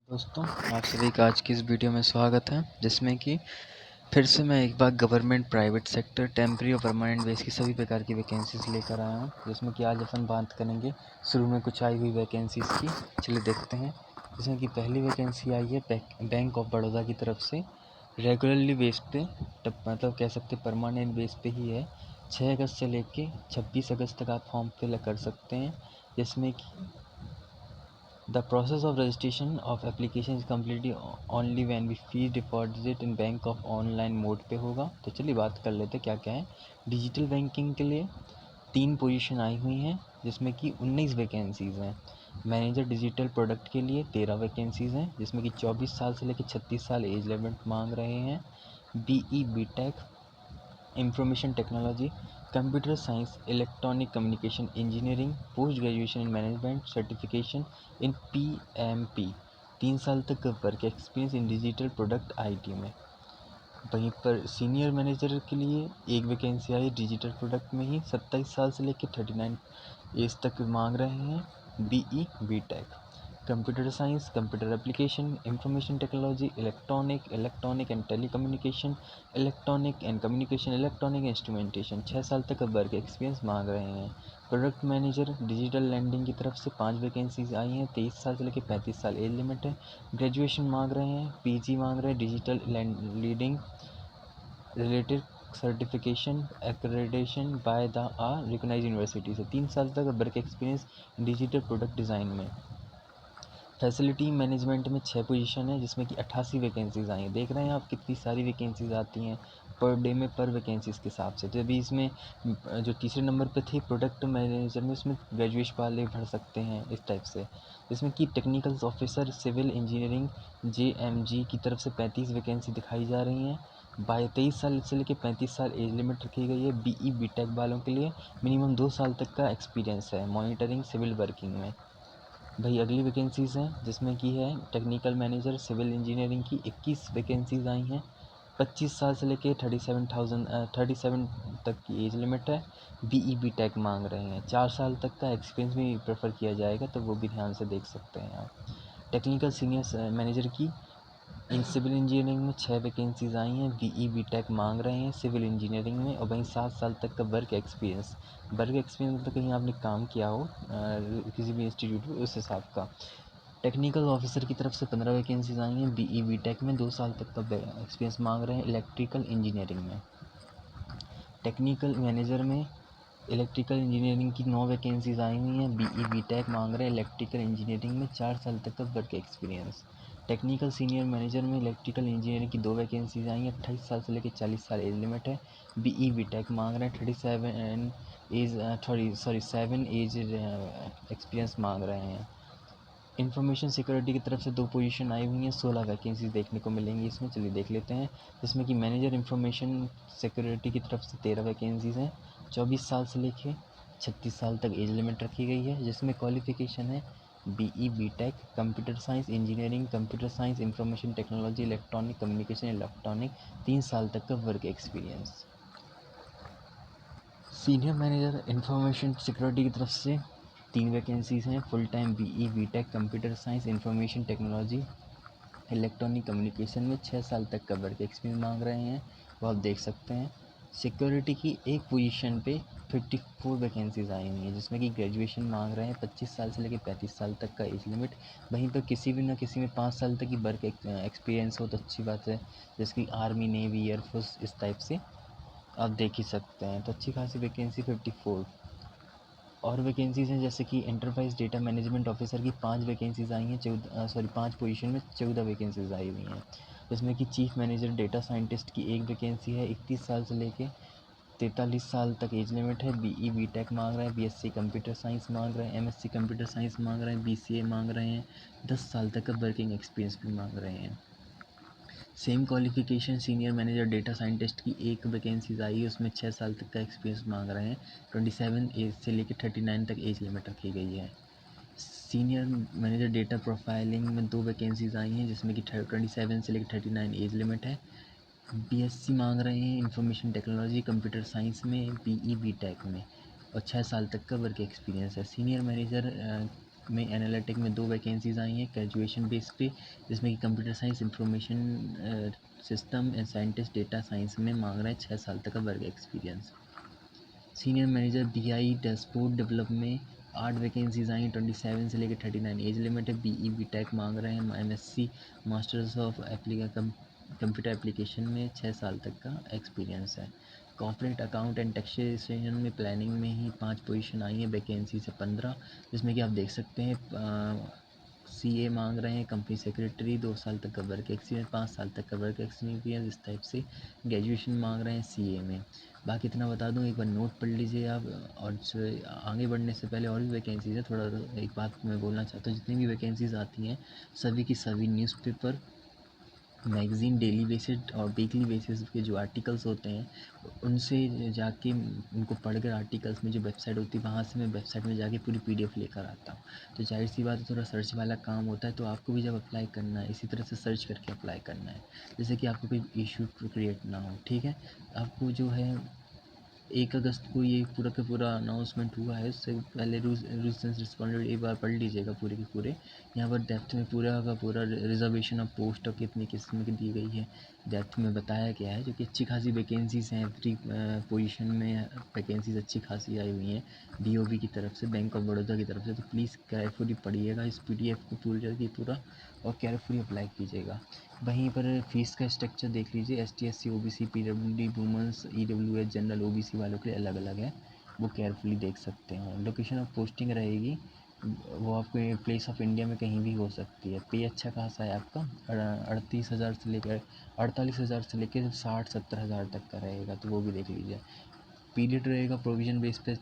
दोस्तों, आप सभी का आज की इस वीडियो में स्वागत है, जिसमें कि फिर से मैं एक बार गवर्नमेंट, प्राइवेट सेक्टर, टेम्परेरी और परमानेंट बेस की सभी प्रकार की वैकेंसीज लेकर आया हूँ। जिसमें कि आज अपन बात करेंगे शुरू में कुछ आई हुई वैकेंसीज़ की। चलिए देखते हैं। जिसमें कि पहली वैकेंसी आई है बैंक ऑफ बड़ौदा की तरफ से। रेगुलरली बेस पे, मतलब कह सकते परमानेंट बेस पे ही है। 6 अगस्त से लेके 26 अगस्त तक आप फॉर्म फिल कर सकते हैं। जिसमें कि The process of registration of application is completely only when we fee deposit in bank of online mode पे होगा। तो चलिए बात कर लेते क्या क्या है। डिजिटल बैंकिंग के लिए 3 पोजीशन आई हुई हैं, जिसमें कि 19 वैकेंसीज़ हैं। मैनेजर डिजिटल प्रोडक्ट के लिए 13 वैकेंसीज़ हैं, जिसमें कि 24 साल से लेकर 36 साल एज लिमिट मांग रहे हैं। BE BTech, information technology, computer science, electronic communication engineering, post graduation in management, certification in PMP, 3 साल तक का work experience in digital product IT में। वहीं पर सीनियर मैनेजर के लिए एक वैकेंसी आई डिजिटल प्रोडक्ट में ही, 27 साल से लेकर 39 एज तक मांग रहे हैं। BE BTech, computer science, computer application, information technology, electronic and telecommunication, electronic instrumentation, 6 साल तक का वर्क एक्सपीरियंस मांग रहे हैं। प्रोडक्ट मैनेजर डिजिटल लैंडिंग की तरफ से 5 वैकेंसीज आई हैं, 23 साल से लेकर 35 साल एज लिमिट है। ग्रेजुएशन मांग रहे हैं, PG मांग रहे हैं, digital leading related certification accreditation by the recognize university से, 3 साल तक work experience digital product design में। फैसिलिटी मैनेजमेंट में 6 पोजीशन है, जिसमें कि 88 वैकेंसीज़ आई हैं। देख रहे हैं आप कितनी सारी वैकेंसीज़ आती हैं पर डे में, पर वैकेंसीज़ के हिसाब से। तो अभी इसमें जो तीसरे नंबर पे थी प्रोडक्ट मैनेजर में, उसमें ग्रेजुएशन वाले भर सकते हैं इस टाइप से। इसमें कि technical officer civil engineering JMG की तरफ से 35 वैकेंसी दिखाई जा रही हैं। 23 साल से लेकर 35 साल एज लिमिट रखी गई है। BE BTech वालों के लिए मिनिमम 2 साल तक का एक्सपीरियंस है मॉनिटरिंग सिविल वर्किंग में। भाई अगली वैकेंसीज़ हैं, जिसमें कि है टेक्निकल मैनेजर सिविल इंजीनियरिंग की 21 वैकेंसीज़ आई हैं। 25 साल से लेके 37 तक की एज लिमिट है। BE BTech मांग रहे हैं, 4 साल तक का एक्सपीरियंस भी प्रेफर किया जाएगा, तो वो भी ध्यान से देख सकते हैं आप। टेक्निकल सीनियर मैनेजर की इन सिविल इंजीनियरिंग में 6 वैकेंसीज़ आई हैं। BE BTech मांग रहे हैं सिविल इंजीनियरिंग में, और वहीं 7 साल तक का वर्क एक्सपीरियंस मतलब कहीं आपने काम किया हो किसी भी इंस्टीट्यूट में, उस हिसाब का। टेक्निकल ऑफिसर की तरफ से 15 वैकेंसीज़ आई हैं। BE BTech में 2 साल तक का एक्सपीरियंस मांग रहे हैं इलेक्ट्रिकल इंजीनियरिंग में। टेक्निकल मैनेजर में इलेक्ट्रिकल इंजीनियरिंग की 9 वैकेंसीज़ आई हुई हैं। BE BTech मांग रहे हैं इलेक्ट्रिकल इंजीनियरिंग में 4 साल तक का work experience. Technical senior manager में इलेक्ट्रिकल इंजीनियरिंग की 2 वैकेंसीज़ आई हैं। 28 साल से लेकर 40 साल एज लिमिट है। BE BTech मांग रहे हैं 7 एज एक्सपीरियंस मांग रहे हैं। इन्फॉर्मेशन सिक्योरिटी की तरफ से 2 पोजीशन आई हुई हैं, 16 वैकेंसीज देखने को मिलेंगी इसमें। चलिए देख लेते हैं। जिसमें कि मैनेजर इन्फॉर्मेशन सिक्योरिटी की तरफ से 13 वैकेंसीज़ हैं। 24 साल से लेके 36 साल तक एज लिमिट रखी गई है, जिसमें क्वालिफ़िकेशन है BE BTech, computer science engineering, computer science, information technology, electronic communication, 3 साल तक का work experience. Senior manager information security की तरफ से 3 वैकेंसीज़ हैं। Full time BE BTech, computer science, information technology, electronic communication में 6 साल तक का वर्क एक्सपीरियंस मांग रहे हैं, वो आप देख सकते हैं। सिक्योरिटी की एक पोजीशन पे 54 वैकेंसीज़ आई हुई हैं, जिसमें कि ग्रेजुएशन मांग रहे हैं 25 साल से लेकर 35 साल तक का एज लिमिट। वहीं पर किसी भी ना किसी में 5 साल तक की वर्क एक्सपीरियंस हो तो अच्छी बात है, जैसे कि आर्मी, नेवी, एयरफोर्स, इस टाइप से आप देख ही सकते हैं। तो अच्छी खासी वैकेंसी 54 और वैकेंसीज़ हैं, जैसे कि एंटरप्राइज डेटा मैनेजमेंट ऑफिसर की 5 वैकेंसीज़ आई हैं। 5 पोजीशन में 14 वैकेंसीज़ आई हुई हैं। जिसमें कि चीफ मैनेजर डेटा साइंटिस्ट की एक वैकेंसी है। 31 साल से लेके 43 साल तक एज लिमिट है। BE BTech मांग रहे हैं, BSc कंप्यूटर साइंस मांग रहे हैं, MSc कंप्यूटर साइंस मांग रहे हैं, BCA मांग रहे हैं। 10 साल तक का वर्किंग एक्सपीरियंस भी मांग रहे हैं। Same qualification senior manager data scientist की एक वैकेंसीज आई है, उसमें 6 साल तक का एक्सपीरियंस मांग रहे हैं। 27 एज से लेकर 39 तक एज लिमिट रखी गई है। सीनियर मैनेजर डेटा प्रोफाइलिंग में 2 वैकेंसीज आई हैं, जिसमें कि 27 से लेकर 39 एज लिमिट है। BSc मांग रहे हैं इंफॉर्मेशन टेक्नोलॉजी, कंप्यूटर साइंस में, BE BTech में, और 6 साल तक का वर्क एक्सपीरियंस है। सीनियर मैनेजर में एनालिटिक में 2 वैकेंसीज़ आई हैं ग्रेजुएशन बेस पे, जिसमें कि computer science information system and scientist data science में मांग रहे हैं 6 साल तक का work experience. Senior manager BI dashboard develop में 8 वैकेंसीज आई हैं 27 से लेकर 39 एज लिमिट है। बीई बीटेक मांग रहे हैं MSc masters of computer application में 6 साल तक का एक्सपीरियंस है। कॉर्पोरेट अकाउंट एंड टैक्सेशन में प्लानिंग में ही 5 पोजीशन आई हैं वैकेंसी से 15, जिसमें कि आप देख सकते हैं सीए मांग रहे हैं कंपनी सेक्रेटरी 2 साल तक का वर्क एक्सपीरियंस, 5 साल तक का वर्क एक्सपीरियंस, इस टाइप से ग्रेजुएशन मांग रहे हैं सीए में। बाकी इतना बता दूं, एक बार नोट पढ़ लीजिए आप। और आगे बढ़ने से पहले और भी वैकेंसीज़ है, थोड़ा एक बात मैं बोलना चाहता हूँ, जितनी भी वैकेंसीज़ आती हैं सभी की सभी न्यूज़पेपर, मैगज़ीन, डेली बेसिस और वीकली बेसिस के जो आर्टिकल्स होते हैं उनसे जाके उनको पढ़कर आर्टिकल्स में जो वेबसाइट होती है वहाँ से मैं वेबसाइट में जाके पूरी पीडीएफ लेकर आता हूँ। तो जाहिर सी बात है थोड़ा सर्च वाला काम होता है, तो आपको भी जब अप्लाई करना है इसी तरह से सर्च करके अप्लाई करना है, जैसे कि आपको कोई इशू क्रिएट ना हो। ठीक है, आपको जो है 1 अगस्त को ये पूरा का पूरा अनाउंसमेंट हुआ है, उससे पहले रूल्स एंड रिस्पॉन्सिबिलिटी एक बार पढ़ लीजिएगा पूरे के पूरे। यहाँ पर डेप्थ में पूरा का पूरा रिजर्वेशन ऑफ पोस्ट और कितनी किस्म की दी गई है डेप्थ में बताया गया है, जो कि अच्छी खासी वैकेंसीज़ हैं। एवरी पोजीशन में वैकेंसीज़ अच्छी खासी आई हुई हैं बीओबी की तरफ से, बैंक ऑफ बड़ौदा की तरफ से। तो प्लीज़ केयरफुली पढ़िएगा इस पीडीएफ को पूरा और केयरफुली अप्लाई कीजिएगा। वहीं पर फ़ीस का स्ट्रक्चर देख लीजिए, ST SC OBC PWD women's EWS general OBC वालों के लिए अलग अलग है, वो केयरफुली देख सकते हैं। लोकेशन ऑफ पोस्टिंग रहेगी वो आपको प्लेस ऑफ इंडिया में कहीं भी हो सकती है। पे अच्छा खासा है आपका, 38,000 से लेकर 48,000 से लेकर 60-70 हज़ार तक का रहेगा, तो वो भी देख लीजिए। पीरियड रहेगा प्रोविज़न बेस पे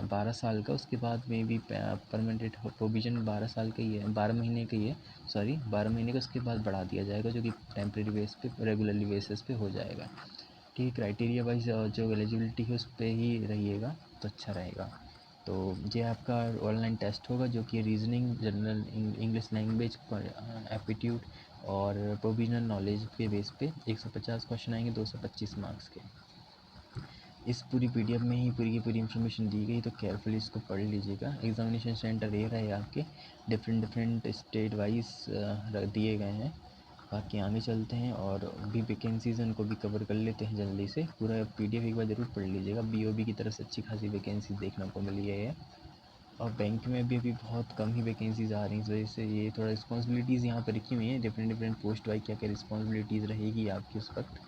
12 साल का, उसके बाद में भी परमानेंट प्रोविज़न 12 साल का ही है, 12 महीने का ही है, सॉरी 12 महीने का, उसके बाद बढ़ा दिया जाएगा जो कि टेम्प्रेरी बेस पे रेगुलरली बेसिस पे हो जाएगा। ठीक है, क्राइटेरिया वाइज जो एलिजिबिलिटी है उस पर ही रहिएगा तो अच्छा रहेगा। तो ये आपका ऑनलाइन टेस्ट होगा जो कि reasoning, general English language, aptitude और प्रोविजनल नॉलेज के बेस पे 150 क्वेश्चन आएंगे 225 मार्क्स के। इस पूरी पीडीएफ में ही पूरी की पूरी इन्फॉर्मेशन दी गई, तो केयरफुली इसको पढ़ लीजिएगा। एग्जामिनेशन सेंटर ये रहे आपके, डिफरेंट स्टेट वाइज दिए गए हैं। बाकी आगे चलते हैं और भी वैकेंसीज़ उनको भी कवर कर लेते हैं जल्दी से। पूरा पीडीएफ एक बार ज़रूर पढ़ लीजिएगा। बीओबी की तरफ से अच्छी खासी वैकेंसीज देखने को मिली है और बैंक में भी अभी बहुत कम ही वैकेंसीज़ आ रही हैं, इस वजह से ये थोड़ा रिस्पॉन्सिबिलिटीज़ यहाँ पर रखी हुई हैं, डिफरेंट पोस्ट वाइज क्या क्या रिस्पॉन्सिबिलिटीज़ रहेगी आपकी उस वक्त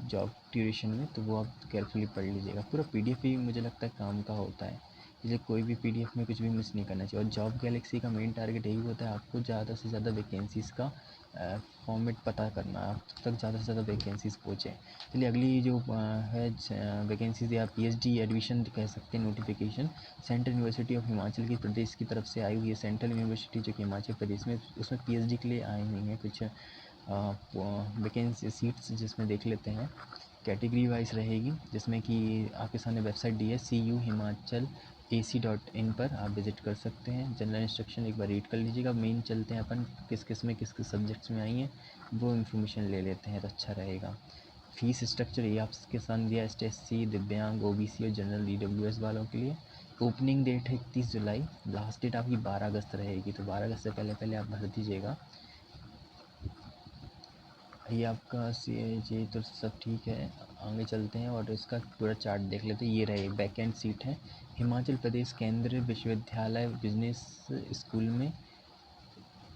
जॉब ड्यूरेशन में, तो वो आप केयरफुली पढ़ लीजिएगा। पूरा पीडीएफ ही मुझे लगता है काम का होता है, इसलिए कोई भी पीडीएफ में कुछ भी मिस नहीं करना चाहिए। और जॉब गैलेक्सी का मेन टारगेट यही होता है आपको ज़्यादा से ज़्यादा वैकेंसीज़ का फॉर्मेट पता करना, आप तक ज़्यादा से ज़्यादा वैकेंसीज़ पहुँचें। चलिए अगली जो है वैकेंसीज़ या पीएचडी एडमिशन कह सकते हैं notification, central university of Himachal की प्रदेश की तरफ से आई हुई है। सेंट्रल यूनिवर्सिटी जो कि हिमाचल प्रदेश में, उसमें पीएचडी के लिए आई हुई हैं कुछ वैकेंसी सीट्स, जिसमें देख लेते हैं। कैटेगरी वाइज रहेगी, जिसमें कि आपके सामने वेबसाइट दी है CU हिमाचल AC.in पर आप विज़िट कर सकते हैं। जनरल इंस्ट्रक्शन एक बार रीड कर लीजिएगा। मेन चलते हैं अपन किस किस में किस किस सब्जेक्ट्स में आई हैं वो इन्फॉर्मेशन ले लेते हैं तो अच्छा रहेगा। फ़ीस स्ट्रक्चर ये आपके सामने दिया, ST/SC, दिव्यांग, OBC और जनरल EWS वालों के लिए। ओपनिंग डेट है 31 जुलाई, लास्ट डेट आपकी 12 अगस्त रहेगी, तो 12 अगस्त से पहले पहले आप भर दीजिएगा। ये आपका ये तो सब ठीक है, आगे चलते हैं और इसका पूरा चार्ट देख लेते हैं। ये रहे बैकेंड सीट है हिमाचल प्रदेश केंद्रीय विश्वविद्यालय बिजनेस स्कूल में,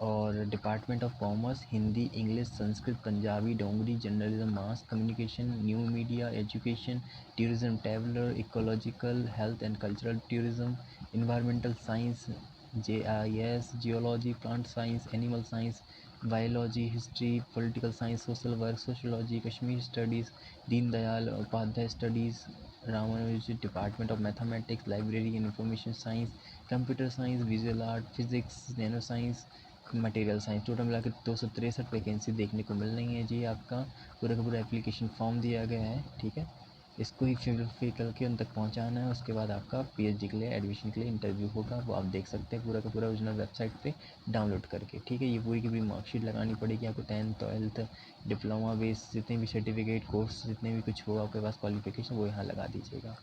और department of commerce, Hindi, English, Sanskrit, Punjabi, Dogri, journalism, mass communication, new media, education, tourism, traveller, ecological, health and cultural tourism, environmental science, JIS, geology, plant science, animal science, biology, history, political science, social work, sociology, Kashmir studies, Deendayal Upadhyay studies, Ramanuj, department of mathematics, library and information science, computer science, visual art, physics, nano science, material science. Total मिलाकर 263 vacancy देखने को मिल रही है जी। आपका पूरा का पूरा application form दिया गया है, ठीक है, इसको ही फिल करके उन तक पहुंचाना है। उसके बाद आपका पीएचडी के लिए एडमिशन के लिए इंटरव्यू होगा, वो आप देख सकते हैं पूरा का पूरा ओरिजिनल वेबसाइट पे डाउनलोड करके, ठीक है। ये पूरी की पूरी मार्कशीट लगानी पड़ेगी आपको, 10th 12th डिप्लोमा बेस जितने भी सर्टिफिकेट कोर्स जितने भी कुछ हो आपके पास क्वालिफिकेशन वो यहाँ लगा दीजिएगा।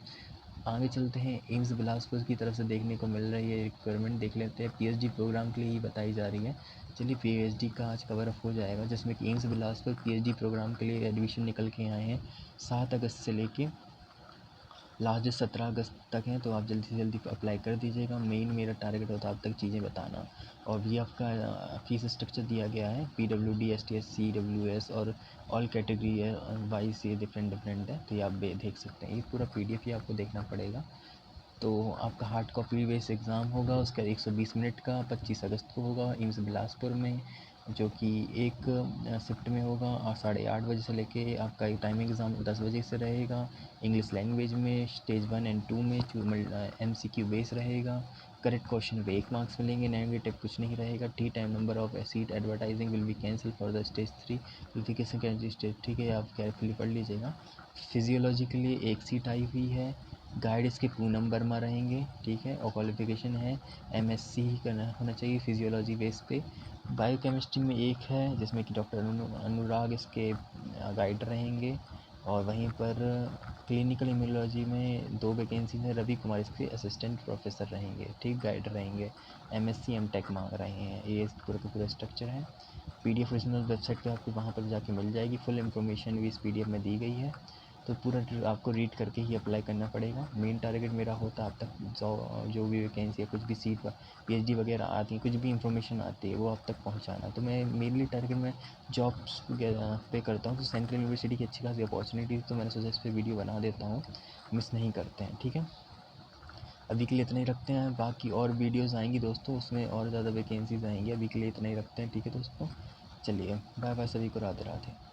आगे चलते हैं, एम्स बिलासपुर की तरफ से देखने को मिल रही है रिक्वायरमेंट, देख लेते हैं। पीएचडी प्रोग्राम के लिए ही बताई जा रही है। चलिए पीएचडी का आज कवर अप हो जाएगा, जिसमें कि एम्स बिलासपुर पीएचडी प्रोग्राम के लिए एडमिशन निकल के आए हैं 7 अगस्त से लेके लास्ट डेट 17 अगस्त तक है। तो आप जल्दी से जल्दी अप्लाई कर दीजिएगा। मेन मेरा टारगेट होता है आप तक चीज़ें बताना। और भी आपका फ़ीस स्ट्रक्चर दिया गया है, PWD STS CWS और ऑल कैटेगरी वाइज ये डिफरेंट डिफरेंट है, तो ये आप देख सकते हैं। ये पूरा PDF ही आपको देखना पड़ेगा। तो आपका हार्ड कॉपी बेस एग्ज़ाम होगा, उसका 120 मिनट का 25 अगस्त को होगा एम्स बिलासपुर में, जो कि एक शिफ्ट में होगा। और 8:30 बजे से लेके आपका टाइमिंग एग्ज़ाम 10 बजे से रहेगा। इंग्लिश लैंग्वेज में स्टेज 1 एंड 2 में MCQ बेस रहेगा। करेक्ट क्वेश्चन पे 1 मार्क्स मिलेंगे, नेगेटिव कुछ नहीं रहेगा। T time number of seat advertising will be cancel for the stage 3 qualification candidate stage, ठीक है, आप केयरफुली पढ़ लीजिएगा। फिजियोलॉजी के लिए 1 सीट आई हुई है। गाइड इसके पूनम वर्मा रहेंगे, ठीक है। और क्वालिफिकेशन है MSc ही करना होना चाहिए फिजियोलॉजी बेस पे। बायोकेमिस्ट्री में 1 है, जिसमें कि डॉक्टर अनुराग इसके गाइड रहेंगे। और वहीं पर क्लिनिकल इम्यूनोलॉजी में 2 वैकेंसी है, रवि कुमार इसके असिस्टेंट प्रोफेसर रहेंगे, ठीक, गाइड रहेंगे। MSc MTech मांग रहे हैं। ये पूरा का पूरा स्ट्रक्चर है। PDF ओरिजिनल वेबसाइट पे आपको वहाँ पर जाके मिल जाएगी, फुल इन्फॉर्मेशन भी इस PDF में दी गई है। तो पूरा आपको रीड करके ही अप्लाई करना पड़ेगा। मेन टारगेट मेरा होता है आप तक जो भी वैकेंसी है, कुछ भी सीट PhD वगैरह आती है, कुछ भी इंफॉर्मेशन आती है, वो आप तक पहुंचाना। तो मैं मेनली टारगेट में जॉब्स पे करता हूँ। तो सेंट्रल यूनिवर्सिटी की अच्छी खासी अपॉर्चुनिटी, तो मैंने सोचा इस पर वीडियो बना देता हूँ, मिस नहीं करते हैं, ठीक है। अभी के लिए इतना ही रखते हैं, बाकी और वीडियोज़ आएंगी दोस्तों, उसमें और ज़्यादा वैकेंसीज़ आएंगी। अभी के लिए इतना ही रखते हैं, ठीक है दोस्तों। चलिए बाय बाय, सभी को राधे राधे।